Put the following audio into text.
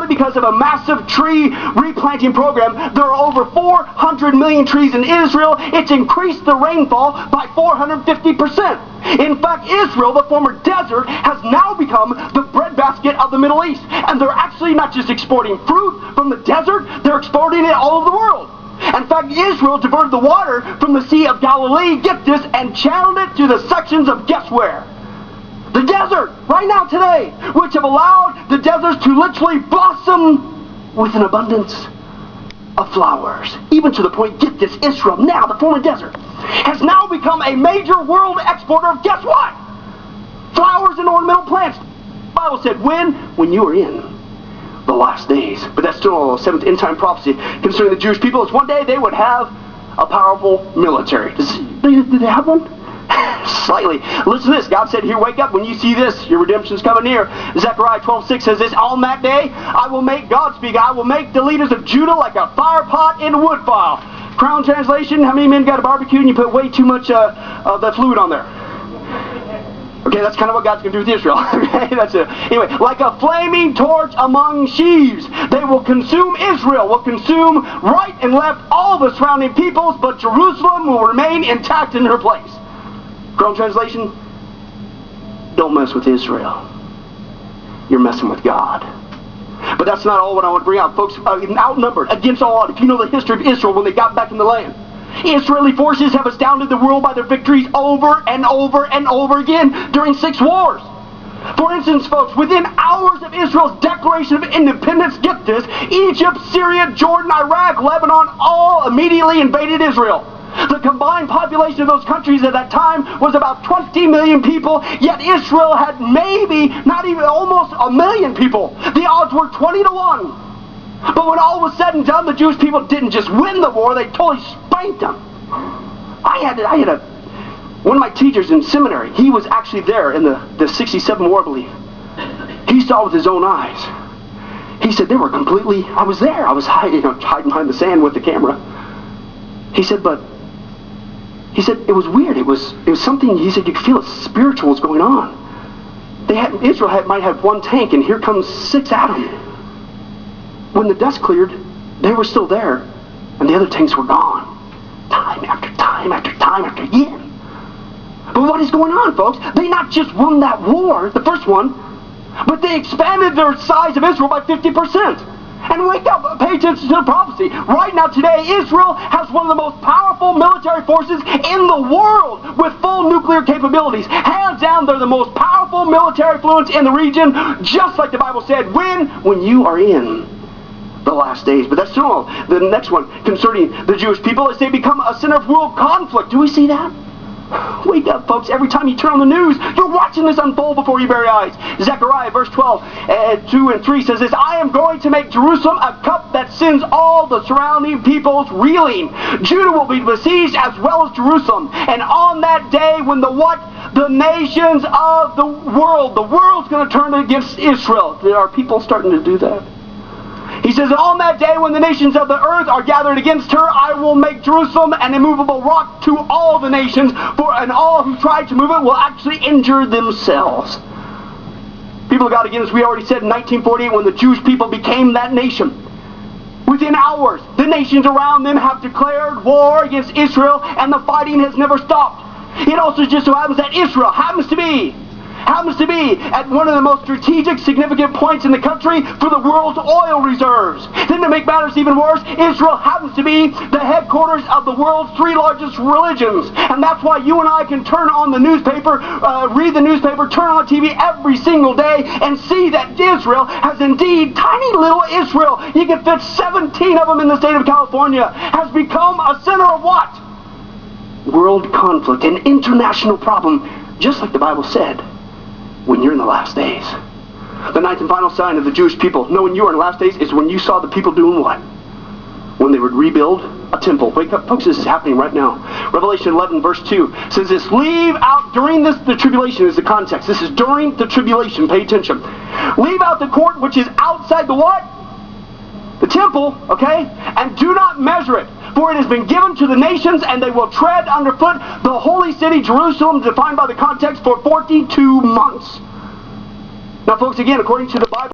because of a massive tree replanting program. There are over 400 million trees in Israel. It's increased the rainfall by 450%. In fact, Israel, the former desert, has now become the breadbasket of the Middle East. And they're actually not just exporting fruit from the desert, they're exporting it all over the world. In fact, Israel diverted the water from the Sea of Galilee, get this, and channeled it to the sections of guess where? The desert, right now today, which have allowed the deserts to literally blossom with an abundance of flowers. Even to the point, get this, Israel, now the former desert, has now become a major world exporter of guess what? Flowers and ornamental plants. The Bible said, when you are in the last days. But that's still a seventh end time prophecy concerning the Jewish people. It's one day they would have a powerful military. Do they have one? Slightly. Listen to this. God said, here, wake up. When you see this, your redemption's coming near. Zechariah 12:6 says this, on that day, I will make, God speak, I will make the leaders of Judah like a fire pot in a wood pile. Crown translation, how many men got a barbecue and you put way too much of the fluid on there? Okay, that's kind of what God's going to do with Israel. Okay, that's it. Anyway, like a flaming torch among sheaves, they will consume Israel, will consume right and left all the surrounding peoples, but Jerusalem will remain intact in her place. Crown translation, don't mess with Israel. You're messing with God. But that's not all what I want to bring out. Folks, outnumbered against all odds. If you know the history of Israel when they got back in the land, Israeli forces have astounded the world by their victories over and over and over again during 6 wars. For instance, folks, within hours of Israel's declaration of independence, get this, Egypt, Syria, Jordan, Iraq, Lebanon all immediately invaded Israel. The combined population of those countries at that time was about 20 million people, yet Israel had maybe not even almost a million people. The odds were 20 to 1. But when all was said and done, the Jewish people didn't just win the war, they totally spanked them. I had one of my teachers in seminary, he was actually there in the 67 war, I believe. He saw with his own eyes. He said they were completely, I was there, I was hiding behind the sand with the camera. He said it was weird, it was something, he said you could feel it spiritual was going on. Israel might have 1 tank and here comes 6 at them. When the dust cleared, they were still there, and the other tanks were gone. Time after time after time after again. But what is going on, folks? They not just won that war, the first one, but they expanded their size of Israel by 50%. And wake up, pay attention to the prophecy. Right now today, Israel has one of the most powerful military forces in the world with full nuclear capabilities. Hands down, they're the most powerful military influence in the region, just like the Bible said, when you are in the last days. But that's still all. The next one concerning the Jewish people is they become a center of world conflict. Do we see that? Wake up, folks. Every time you turn on the news, you're watching this unfold before your very eyes. Zechariah verse 12, 2 and 3 says this, I am going to make Jerusalem a cup that sends all the surrounding peoples reeling. Judah will be besieged as well as Jerusalem. And on that day when the nations of the world's going to turn against Israel. There are people starting to do that. He says, on that day when the nations of the earth are gathered against her, I will make Jerusalem an immovable rock to all the nations, and all who try to move it will actually injure themselves. People of God, again, as we already said in 1948, when the Jewish people became that nation, within hours, the nations around them have declared war against Israel, and the fighting has never stopped. It also just so happens that Israel happens to be at one of the most strategic, significant points in the country for the world's oil reserves. Then to make matters even worse, Israel happens to be the headquarters of the world's 3 largest religions. And that's why you and I can turn on the newspaper, read the newspaper, turn on TV every single day and see that Israel has indeed, tiny little Israel, you can fit 17 of them in the state of California, has become a center of what? World conflict, an international problem, just like the Bible said. When you're in the last days. The 9th and final sign of the Jewish people, knowing you are in the last days, is when you saw the people doing what? When they would rebuild a temple. Wake up, folks, this is happening right now. Revelation 11 verse 2 says this, leave out, during the tribulation is the context. This is during the tribulation, pay attention. Leave out the court which is outside the what? The temple, okay? And do not measure it. For it has been given to the nations, and they will tread underfoot the holy city, Jerusalem, defined by the context, for 42 months. Now, folks, again, according to the Bible,